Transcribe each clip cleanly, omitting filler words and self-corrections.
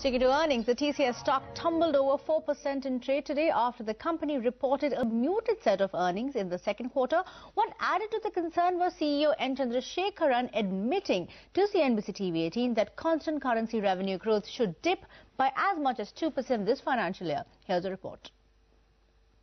Sticking to earnings, the TCS stock tumbled over 4% in trade today after the company reported a muted set of earnings in the second quarter. What added to the concern was CEO N Chandrasekaran admitting to CNBC TV18 that constant currency revenue growth should dip by as much as 2% this financial year. Here's a report.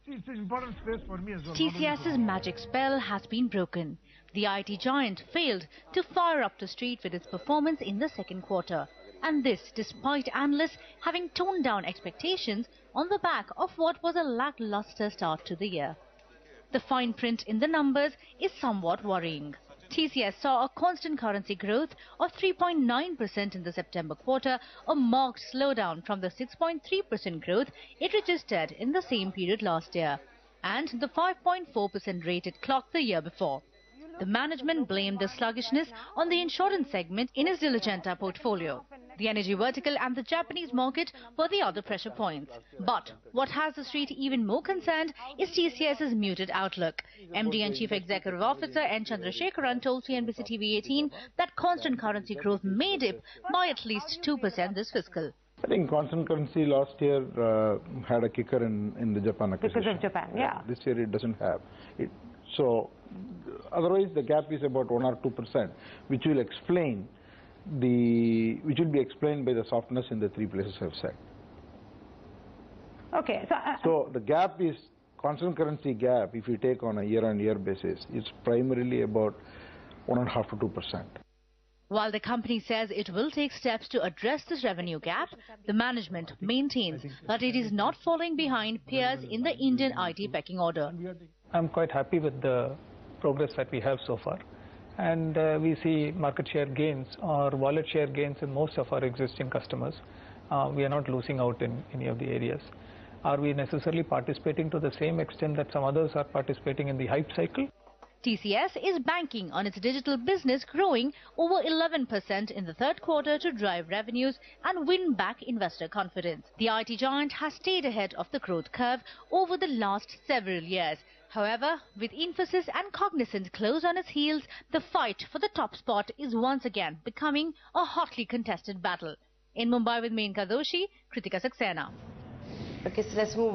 It's an important space for me as well. TCS's magic spell has been broken. The IT giant failed to fire up the street with its performance in the second quarter. And this despite analysts having toned down expectations on the back of what was a lackluster start to the year. The fine print in the numbers is somewhat worrying. TCS saw a constant currency growth of 3.9% in the September quarter, a marked slowdown from the 6.3% growth it registered in the same period last year, and the 5.4% rate it clocked the year before. The management blamed the sluggishness on the insurance segment in its Diligenta portfolio. The energy vertical and the Japanese market were the other pressure points. But what has the street even more concerned is TCS's muted outlook. MD and Chief Executive Officer N Chandrasekaran told CNBC TV18 that constant currency growth may dip by at least 2% this fiscal. I think constant currency last year had a kicker in the Japan acquisition. Because of Japan, yeah. This year it doesn't have it. So otherwise the gap is about 1 or 2%, which will be explained by the softness in the three places I've said. Okay, so the gap is constant currency gap. If you take on a year-on-year basis, it's primarily about 1.5 to 2%. While the company says it will take steps to address this revenue gap, the management maintains that it is not falling behind peers in the Indian IT pecking order. I'm quite happy with the progress that we have so far, and we see market share gains or wallet share gains in most of our existing customers. We are not losing out in any of the areas. Are we necessarily participating to the same extent that some others are participating in the hype cycle? TCS is banking on its digital business growing over 11% in the third quarter to drive revenues and win back investor confidence. The IT giant has stayed ahead of the growth curve over the last several years. However, with Infosys and Cognizant close on its heels, the fight for the top spot is once again becoming a hotly contested battle. In Mumbai with Menka Doshi, Kritika Saxena. okay, so let's move